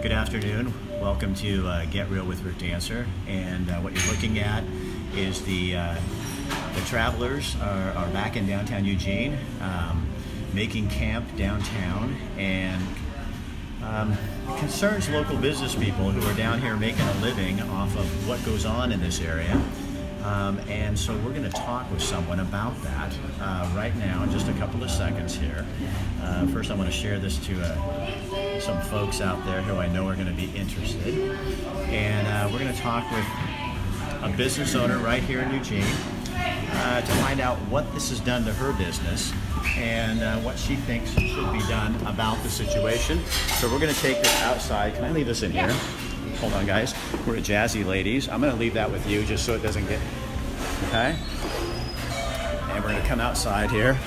Good afternoon. Welcome to Get Real with Rick Dancer. And what you're looking at is the travelers are back in downtown Eugene, making camp downtown, and concerns local business people who are down here making a living off of what goes on in this area. And so we're going to talk with someone about that right now in just a couple of seconds here. First, I want to share this to some folks out there who I know are going to be interested. And we're going to talk with a business owner right here in Eugene to find out what this has done to her business and what she thinks should be done about the situation. So we're going to take this outside. Can I leave this in here? Hold on, guys. We're at Jazzy Ladies. I'm going to leave that with you just so it doesn't get... Okay? And we're going to come outside here.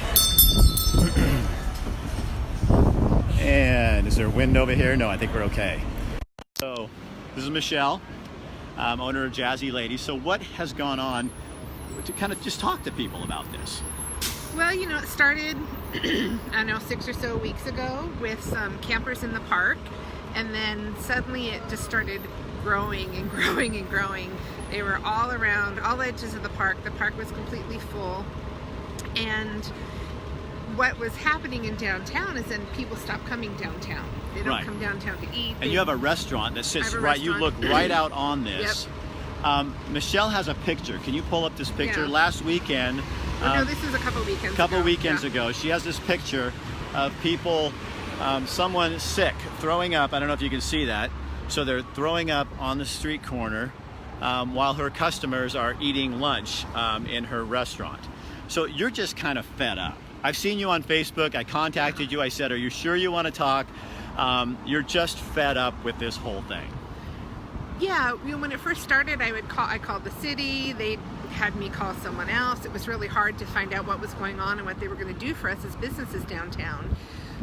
And is there a wind over here? No, I think we're okay. So, this is Michelle, owner of Jazzy Ladies. So what has gone on to kind of just talk to people about this? Well, you know, it started, I don't know, 6 or so weeks ago with some campers in the park. And then suddenly it just started growing and growing and growing. They were all around, all edges of the park. The park was completely full. And what was happening in downtown is then people stopped coming downtown. They don't come downtown to eat. And you have a restaurant that sits right, you look right out on this. Yep. Michelle has a picture. Can you pull up this picture? Yeah. Last weekend. No, this is a couple weekends ago. She has this picture of people, someone sick, throwing up. I don't know if you can see that. So they're throwing up on the street corner while her customers are eating lunch in her restaurant. So you're just kind of fed up. I've seen you on Facebook. I contacted you. I said, are you sure you want to talk? You're just fed up with this whole thing. Yeah, you know, when it first started, I called the city. They had me call someone else. It was really hard to find out what was going on and what they were going to do for us as businesses downtown.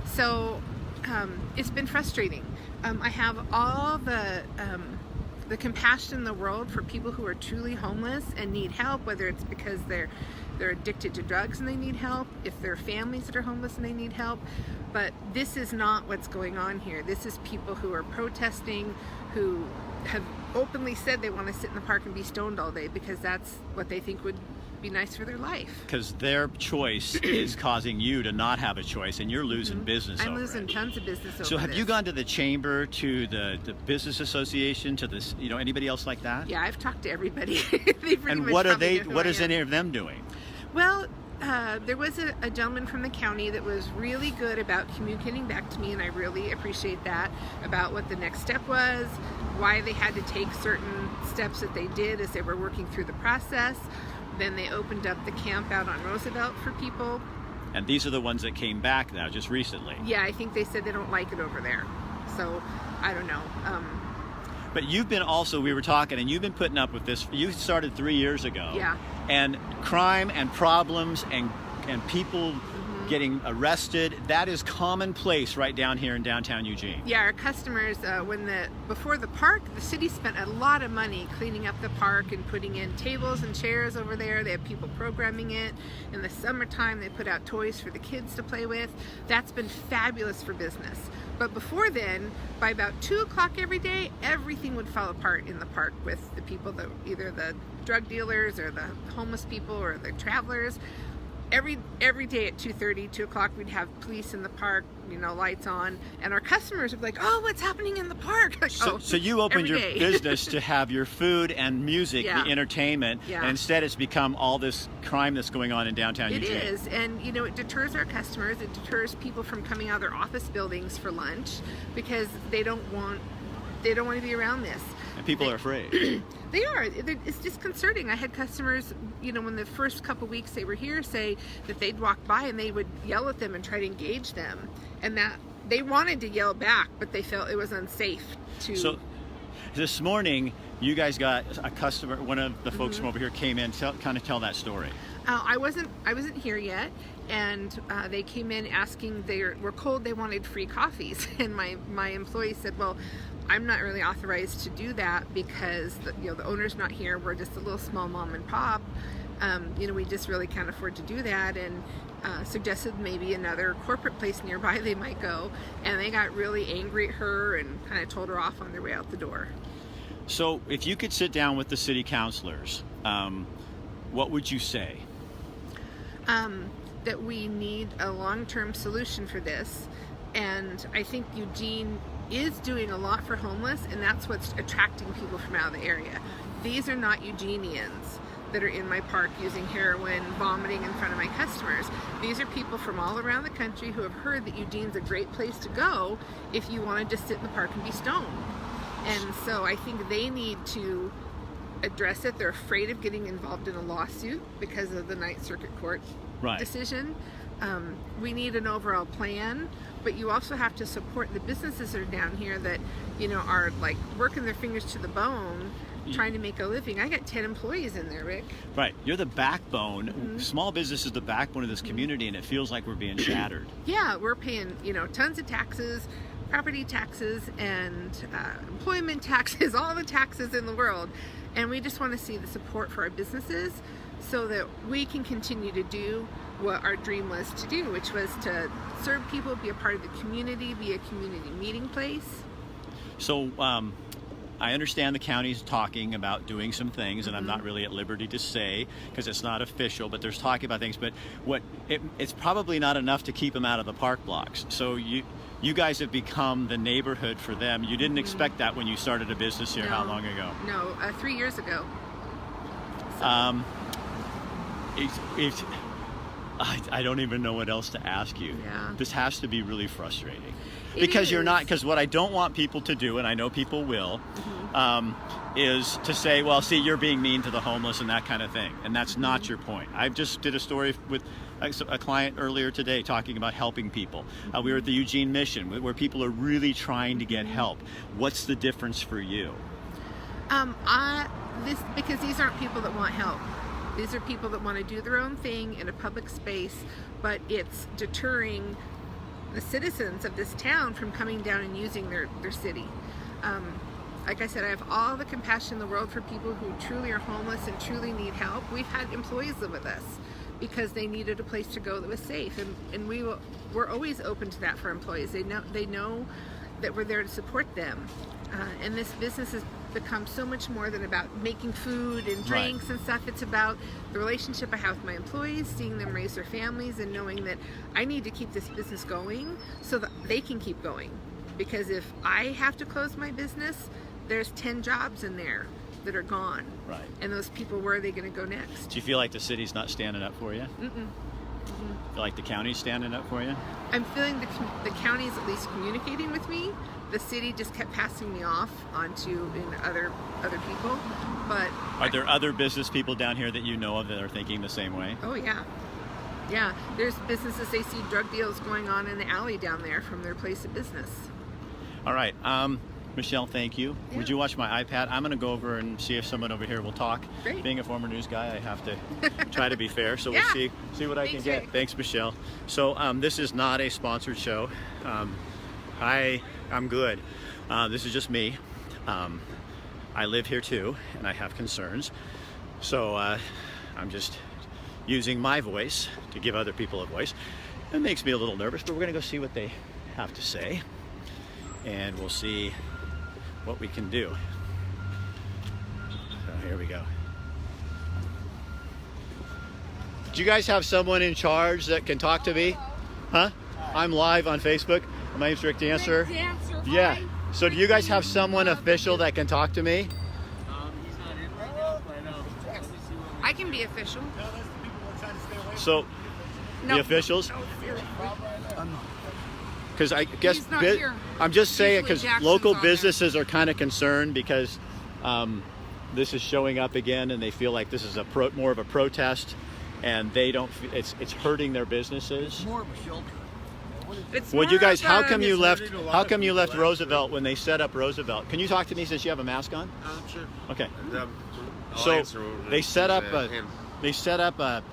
So it's been frustrating. I have all the compassion in the world for people who are truly homeless and need help, whether it's because they're addicted to drugs and they need help, if they're families that are homeless and they need help. But this is not what's going on here. This is people who are protesting, who have openly said they want to sit in the park and be stoned all day because that's what they think would be nice for their life. Because their choice is causing you to not have a choice, and you're losing business over it. I'm losing tons of business over So have you gone to the chamber, to the business association, to this, you know, anybody else like that? Yeah, I've talked to everybody. And what are they? What is any of them doing? Well, there was a gentleman from the county that was really good about communicating back to me, and I really appreciate that, about what the next step was, why they had to take certain steps that they did as they were working through the process. Then they opened up the camp out on Roosevelt for people. And these are the ones that came back now, just recently. Yeah, I think they said they don't like it over there. So, I don't know. But you've been also, we were talking, and you've been putting up with this. You started 3 years ago. Yeah. And crime and problems and people getting arrested, that is commonplace right down here in downtown Eugene. Yeah, our customers, before the park, the city spent a lot of money cleaning up the park and putting in tables and chairs over there. They have people programming it. In the summertime, they put out toys for the kids to play with. That's been fabulous for business. But before then, by about 2 o'clock every day, everything would fall apart in the park with the people, that either the drug dealers or the homeless people or the travelers. Every day at 2:30, 2 o'clock, we'd have police in the park, you know, lights on, and our customers would be like, "Oh, what's happening in the park?" Like, so you opened your business to have your food and music, the entertainment, and instead it's become all this crime that's going on in downtown Eugene. It is, and you know, it deters our customers. It deters people from coming out of their office buildings for lunch because they don't want to be around this. And people are afraid. They are. It's disconcerting. I had customers, you know, when the first couple weeks they were here, say that they'd walk by and they would yell at them and try to engage them, and that they wanted to yell back, but they felt it was unsafe to. So this morning, you guys got a customer. One of the folks from over here came in. Kind of tell that story. I wasn't here yet, and they came in asking. They were cold. They wanted free coffees, and my employee said, "Well, I'm not really authorized to do that because the owner's not here. We're just a little small mom and pop." We just really can't afford to do that, and suggested maybe another corporate place nearby they might go, and they got really angry at her and kind of told her off on their way out the door. So if you could sit down with the city councilors, what would you say? That we need a long-term solution for this, and I think Eugene is doing a lot for homeless, and that's what's attracting people from out of the area. These are not Eugenians that are in my park using heroin, vomiting in front of my customers. These are people from all around the country who have heard that Eugene's a great place to go if you want to just sit in the park and be stoned. And so I think they need to address it. They're afraid of getting involved in a lawsuit because of the Ninth Circuit Court decision. We need an overall plan, but you also have to support the businesses that are down here that, are like working their fingers to the bone trying to make a living. I got 10 employees in there, Rick. Right. You're the backbone. Small business is the backbone of this community, and it feels like we're being shattered. Yeah, we're paying, tons of taxes, property taxes, and employment taxes, all the taxes in the world. And we just want to see the support for our businesses so that we can continue to do what our dream was to do, which was to serve people, be a part of the community, be a community meeting place. So I understand the county's talking about doing some things, and I'm not really at liberty to say because it's not official, but there's talking about things. But it's probably not enough to keep them out of the park blocks. So you guys have become the neighborhood for them. You didn't expect that when you started a business here. No, how long ago? No, 3 years ago. So. I don't even know what else to ask you. Yeah. This has to be really frustrating. Because what I don't want people to do, and I know people will, is to say, well, see, you're being mean to the homeless and that kind of thing. And that's not your point. I just did a story with a client earlier today talking about helping people. We were at the Eugene Mission where people are really trying to get help. What's the difference for you? Because these aren't people that want help. These are people that want to do their own thing in a public space, but it's deterring the citizens of this town from coming down and using their city. Like I said, I have all the compassion in the world for people who truly are homeless and truly need help. We've had employees live with us because they needed a place to go that was safe, and we're always open to that for employees. They know that we're there to support them. And this business has become so much more than about making food and drinks and stuff. It's about the relationship I have with my employees, seeing them raise their families, and knowing that I need to keep this business going so that they can keep going. Because if I have to close my business, there's 10 jobs in there that are gone. Right. And those people, where are they going to go next? Do you feel like the city's not standing up for you? Feel like the county's standing up for you? I'm feeling the county's at least communicating with me. The city just kept passing me off onto other people. But are there other business people down here that you know of that are thinking the same way? Oh yeah. Yeah, there's businesses, they see drug deals going on in the alley down there from their place of business. All right. Michelle, thank you. Yeah. Would you watch my iPad? I'm going to go over and see if someone over here will talk. Great. Being a former news guy, I have to try to be fair, so Yeah. we'll see what I can get. Rick. Thanks, Michelle. So this is not a sponsored show. I'm good. This is just me. I live here too, and I have concerns. So I'm just using my voice to give other people a voice. It makes me a little nervous, but we're going to go see what they have to say, and we'll see what we can do. So here we go. Do you guys have someone in charge that can talk to me? Huh? I'm live on Facebook. My name's Rick Dancer. Yeah. So do you guys have someone official that can talk to me? He's not in right now, but I can be official. So No. the officials? Because I guess He's not here. I'm just saying Usually because Jackson's local on there. businesses are kind of concerned because this is showing up again, and they feel like this is more of a protest, and they don't. It's hurting their businesses. more of a shelter. It's Well, you more guys, of how a- come you left? hurting a lot How of come you people, left actually. Roosevelt when they set up Roosevelt? Can you talk to me since you have a mask on? Sure. Okay. I'll So answer over they set up him.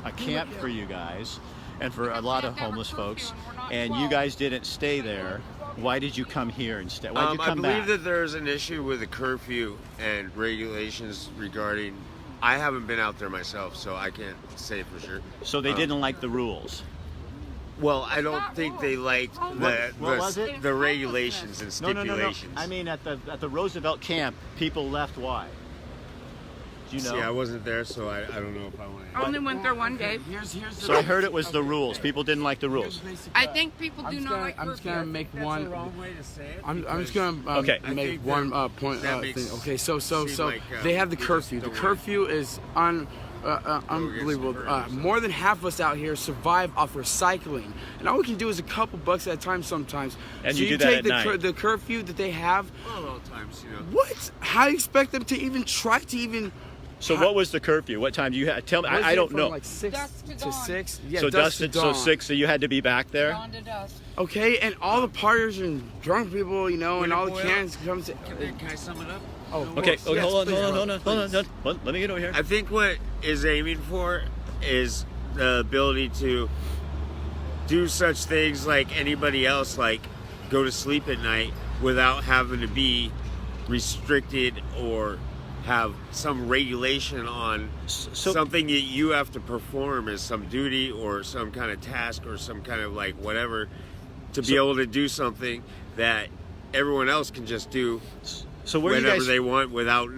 a camp for you guys and for a lot of homeless folks, and you guys didn't stay there. Why did you come here instead? Why did you I come believe back? that there's an issue with the curfew and regulations regarding I haven't been out there myself, so I can't say for sure. So they didn't like the rules. Well, I don't think they liked What was it? the regulations and No. stipulations. I mean, at the Roosevelt camp, people left. Why? Do you know? See, I wasn't there, so I don't know if I want to. I only went there one day. Here's So I heard it was the rules. People didn't like the rules. I think people do not like I'm just gonna curfew. make That's one. the wrong way to say it. I'm just gonna Okay. I make think one that point that thing. makes Okay, so seem like, they have the we just curfew. The don't curfew is unbelievable. More than half of us out here survive off recycling, and all we can do is a couple bucks at a time sometimes. And so you do that take at the night. the curfew that they have. Well, all times, you know. What? How do you expect them to even try to even? So what was the curfew? What time do you have? Tell me. I don't From know. Like 6 Dusk to to dawn. 6. Yeah, So dusk to so dawn. 6. So you had to be back there. Dawn to dusk. Okay, and all the partiers and drunk people, you know, and all the Boil. cans come to. Can I sum it up? Oh, Okay. well, yes, Hold please, on. please. Let me get over here. I think what is aiming for is the ability to do such things like anybody else, like go to sleep at night without having to be restricted or have some regulation on So- something that you have to perform as some duty or some kind of task or some kind of like whatever to be able to do something that everyone else can just do So where you whenever guys? they want without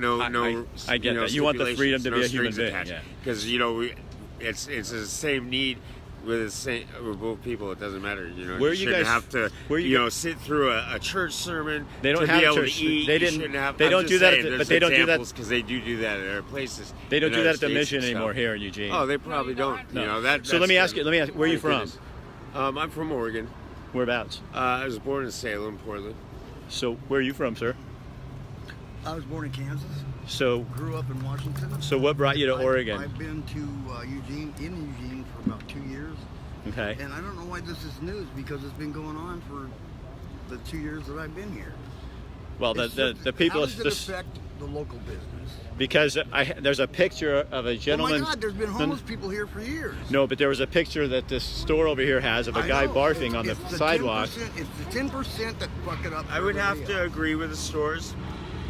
I get that. You want the freedom to be a human being, yeah. Because it's the same need with both people. It doesn't matter. Where you you shouldn't guys- have to where you sit through a church sermon. They don't to have be able church- to eat. they You didn't- shouldn't have, they I'm don't just do that saying, at the- there's but they don't do that- because they do that at other places. They don't in do that other at the states mission and anymore stuff. here in Eugene. Oh, they probably don't. No. You know that. So let me ask you. Where are you from? I'm from Oregon. Whereabouts? I was born in Salem, Portland. So where are you from, sir? I was born in Kansas, So grew up in Washington. So what brought you to Oregon? I've been to Eugene for about 2 years, Okay. and I don't know why this is news because it's been going on for the 2 years that I've been here. Well, It's the just- people How does it affect the local business? because there's a picture of a Oh gentleman. my God, there's been homeless people here for years. No, but there was a picture that this store over here has of a I guy know. barfing on the It's sidewalk. 10%, it's the 10% that fuck it up. I would have everybody to else. agree with the stores.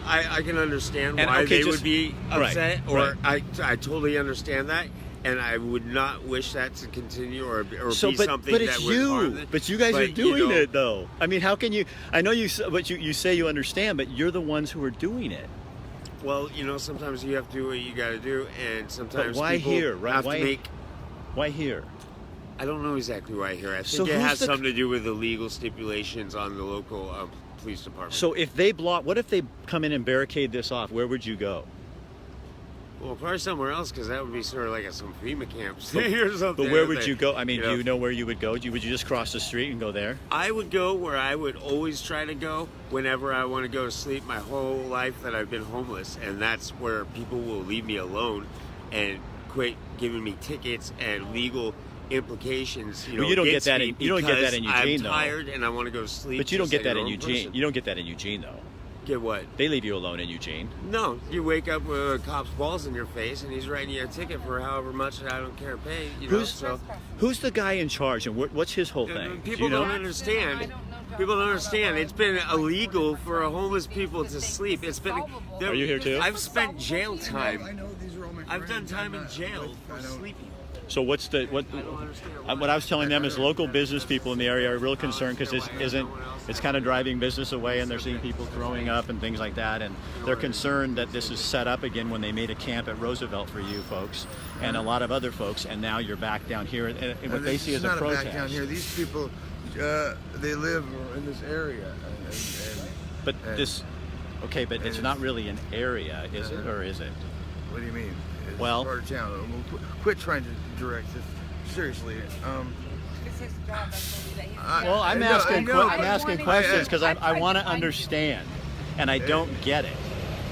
I can understand And, why okay, they just- would be right, upset, right. I totally understand that, and I would not wish that to continue or So, be but something but that it's would harm you. it. But you guys are But, you doing know, it though. I mean, how can you? I know you. But you say you understand, but you're the ones who are doing it. Well, sometimes you have to do what you got to do, and sometimes But why people here? Right? have Why- to make. Why here? I don't know exactly why here. I think So it who's has the- something to do with the legal stipulations on the local police department. So if they block, what if they come in and barricade this off? Where would you go? well, probably somewhere else because that would be sort of like some FEMA camps or something. But where would you go? I mean, You do know. you know where you would go? Would you just cross the street and go there? I would go where I would always try to go whenever I want to go to sleep my whole life that I've been homeless, and that's where people will leave me alone and quit giving me tickets and legal implications. Well, you don't get against that me in- you don't get that because in Eugene, I'm though. tired and I want to go to sleep. But you don't just get like that a in normal Eugene. person. You don't get that in Eugene, though. Get what? They leave you alone in Eugene. No, you wake up with a cop's balls in your face and he's writing you a ticket for however much I don't care to pay. Who's the guy in charge and what's his whole thing? Do People you know? don't understand. People don't understand. It's been illegal for homeless people to sleep. It's been. Are you here too? I've spent jail I time. know these are all my I've done friends. time in I'm jail not- for I don't- sleeping. So what's the what? I don't understand. What I was telling them is local business people in the area are real concerned because this isn't. It's kind of driving business away, and they're seeing people throwing up and things like that, and they're concerned that this is set up again when they made a camp at Roosevelt for you folks and a lot of other folks, and now you're back down here, and what they This see is as a not protest. back down here. These people, they live in this area, and But this, okay, but it's not really an area, is it, or is it? what do you mean? It's Well- part of town. Quit trying to direct this. Seriously. It's his job. Well, I'm I know, asking I know, I'm but- asking questions because I want to understand, and I don't get it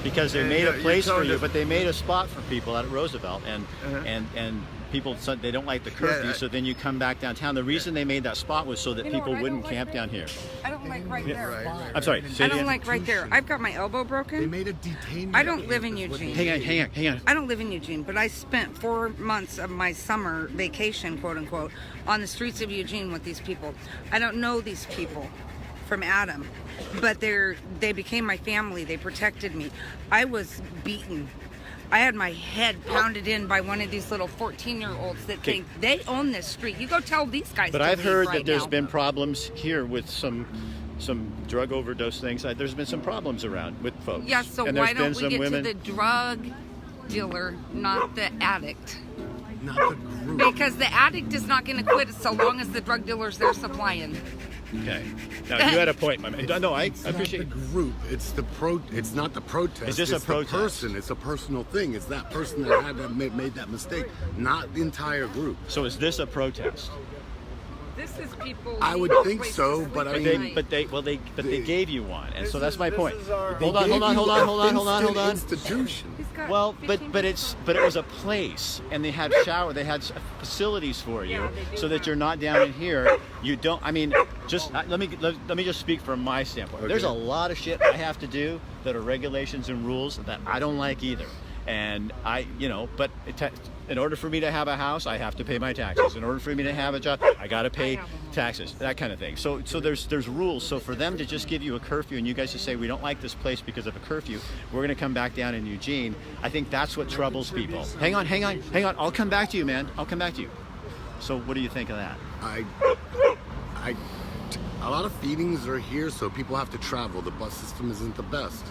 because they And made a you're place for telling you, us- but they made a spot for people at Roosevelt, and Uh-huh. and people said they don't like the curfew, I- so then you come back downtown. The reason they made that spot was so that You know people what I wouldn't don't like camp right down here. I don't like right there. Right. I'm sorry. Say I it don't again. like right there. I've got my elbow They broken. made a detainee. I don't live in Eugene. Hang on. I don't live in Eugene, but I spent 4 months of my summer vacation, quote unquote, on the streets of Eugene with these people. I don't know these people from Adam, but they became my family. They protected me. I was beaten. I had my head pounded in by one of these little 14-year-olds that think they own this street. You go tell these guys. But to I've leave heard right that there's now. been problems here with some drug overdose things. There's been some problems around with folks. Yeah, so and there's why been don't we some get women. to the drug dealer, not the addict? Not the group. Because the addict is not going to quit so long as the drug dealer's there supplying. Okay. Now you had a point, my man. No, I appreciate. the group. It's it's not the protest. Is this a it's protest? The person. It's a personal thing. It's that person that had made that mistake, not the entire group. So is this a protest? This is people. I would needing think places so, to but sleep I at mean- night. But they gave you one, and so that's my this point. is our- Hold They on. gave you Hold on. Institution. He's got Well, 15 but it was a place, and they had they had facilities for you, Yeah, they do so that have. you're not down in here. You don't. I mean, just let me just speak from my standpoint. There's a lot of shit I have to do that are regulations and rules that I don't like either. And but in order for me to have a house, I have to pay my taxes. In order for me to have a job, I got to pay taxes, that kind of thing. So there's rules. So for them to just give you a curfew and you guys to say we don't like this place because of a curfew, we're going to come back down in Eugene. I think that's what troubles people. Hang on. I'll come back to you, man. I'll come back to you. So what do you think of that? A lot of feedings are here, so people have to travel. The bus system isn't the best.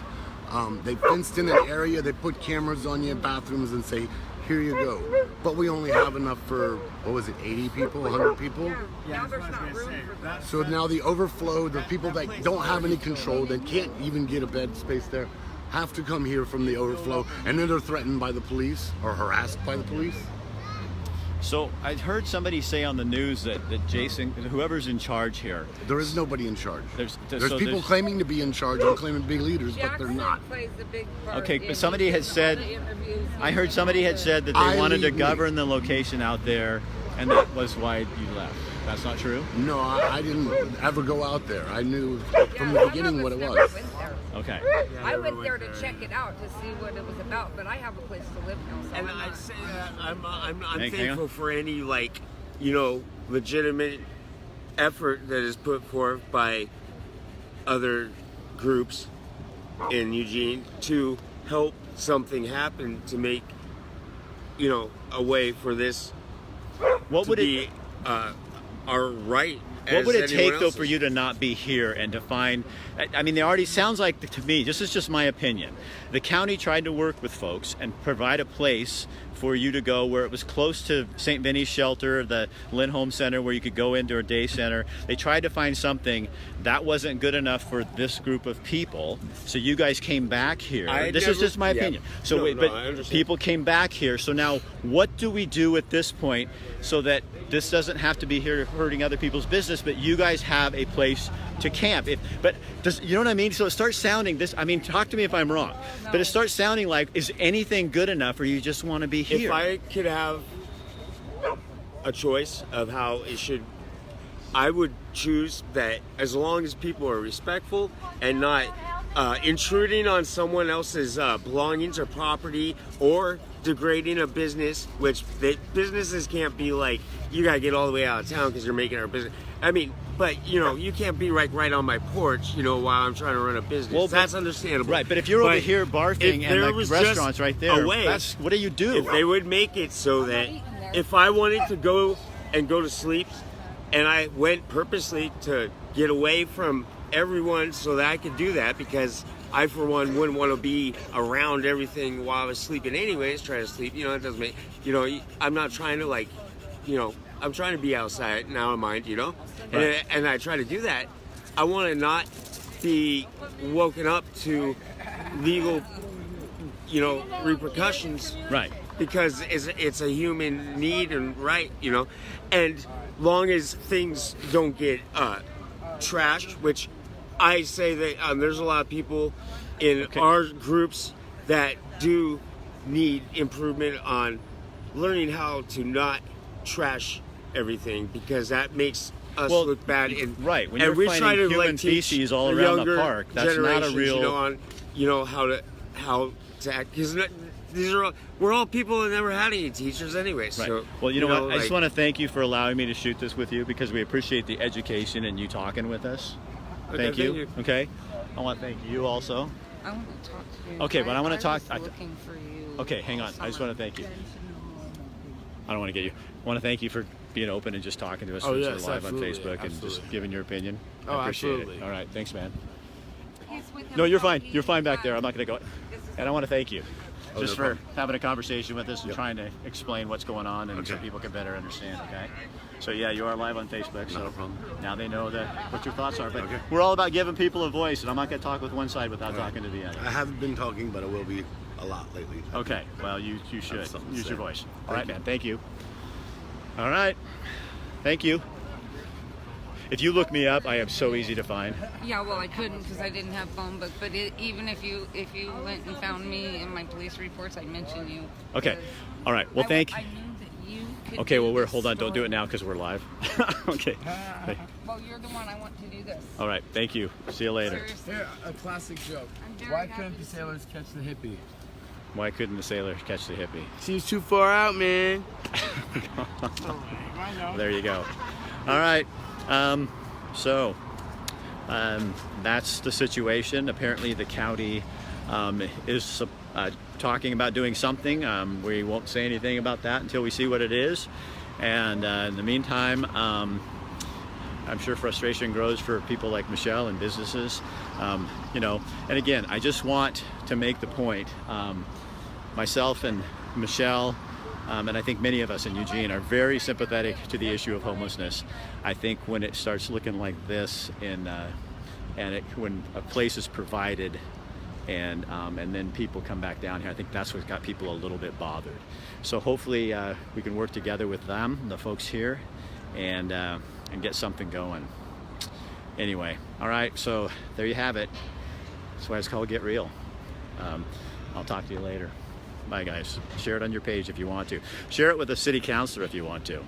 They fenced in an area, they put cameras on your bathrooms and say, here you go. But we only have enough for, 80 people, 100 people? Now there's not room for that. So now the overflow, the people that don't have any control, that can't even get a bed space there, have to come here from the overflow, and then they're threatened by the police or harassed by the police. So I heard somebody say on the news that Jason, whoever's in charge here, There is nobody in charge. There's People claiming to be in charge and claiming to be leaders, but they're Jackson not. plays a big part Okay, but in somebody had all said- the interviews I he's heard done somebody had with said that I they wanted to lead me. govern the location out there, and that was why you left. That's not true? No, I didn't ever go out there. I knew Yeah, from some the of beginning us what it never was. went there. Okay. I went there to check it out to see what it was about, but I have a place to live now. So And I'm I not- say that I'm Hang on. thankful for any legitimate effort that is put forth by other groups in Eugene to help something happen to make a way for this What to would be our right. What would it as anyone take though else's. for you to not be here and to find? I mean, it already sounds like to me. This is just my opinion. The county tried to work with folks and provide a place for you to go where it was close to St. Vinny's Shelter, the Lindholm Center, where you could go into a day center. They tried to find something that wasn't good enough for this group of people. So you guys came back here. This is just my opinion. So, I but understand. people came back here. So now, what do we do at this point so that this doesn't have to be here hurting other people's business, but you guys have a place to camp? You know what I mean? So it starts sounding this. I mean, talk to me if I'm wrong, but it starts sounding like, is anything good enough, or you just want to be here? If I could have a choice of how it should, I would choose that as long as people are respectful and not intruding on someone else's belongings or property or degrading a business, which businesses can't be like, you gotta get all the way out of town because you're making our business. I mean, but you can't be right on my porch, while I'm trying to run a business. Well, but- that's understandable. Right, but if you're over here barfing if and there the was restaurant's just right there, a way, that's what do you do? if they would make it so that if I wanted to go to sleep and I went purposely to get away from everyone so that I could do that, because I for one wouldn't want to be around everything while I was sleeping anyways, trying to sleep, it doesn't make, I'm not trying to I'm trying to be outside now in mind, Right. and I try to do that. I want to not be woken up to legal repercussions, Right. because it's a human need and right, and long as things don't get trashed, which I say that there's a lot of people in our groups that do need improvement on learning how to not trash everything, because that makes us Well, look bad. And, right, when and you're we finding try to human teach feces all the around the younger park, that's not a generations, real- on how to act, because we're all people that never had any teachers anyway. Right. So Well, you know what? I just want to thank you for allowing me to shoot this with you, because we appreciate the education and you talking with us. Okay, Thank you. thank you. Okay. I want to thank you also. I want to talk to you. Okay, but I want to talk. was looking for you. Okay, hang all on. I just summer. want to thank you. I don't want to get you. I want to thank you for being open and just talking to us Oh, since yes, we're live on absolutely, Facebook and just absolutely. giving your opinion. Oh, I appreciate absolutely. it. All right, thanks, man. He's with him No, you're fine. talking. You're fine back there. I'm not going to go. This is- And I want to thank you just no for having a conversation with us and Yep. trying to explain what's going on and so Okay. people can better understand, okay? So yeah, you are live on Facebook, so Not a problem. now they know what your thoughts are. But Okay. we're all about giving people a voice, and I'm not going to talk with one side without talking to the other. I haven't been talking, but I will be a lot lately. Okay, well, you should something to use your say. voice. All Thank right, you. man, thank you. All right, thank you. If you look me up, I am so easy to find. Yeah, well, I couldn't because I didn't have phone. But even if you went and found me in my police reports, I'd mention you. Okay, because all right, well, I thank knew that you could. Okay, do well, this hold on, don't do story. it now because we're live. Okay, Well, you're the one I want to do this. all right, thank you. See you later. Seriously. Here, a classic joke. I'm very Why happy couldn't the to see sailors catch the hippie? Why couldn't the sailor catch the hippie? She was too far out, man. There you go. All right. So that's the situation. Apparently, the county is talking about doing something. We won't say anything about that until we see what it is. And in the meantime, I'm sure frustration grows for people like Michelle and businesses. You know, and again, I just want to make the point. Myself and Michelle, and I think many of us in Eugene are very sympathetic to the issue of homelessness. I think when it starts looking like this, when a place is provided, and then people come back down here, I think that's what's got people a little bit bothered. So hopefully we can work together with them, the folks here, and get something going. Anyway, all right. So there you have it. That's why it's called Get Real. I'll talk to you later. Bye, guys. Share it on your page if you want to. Share it with a city councilor if you want to.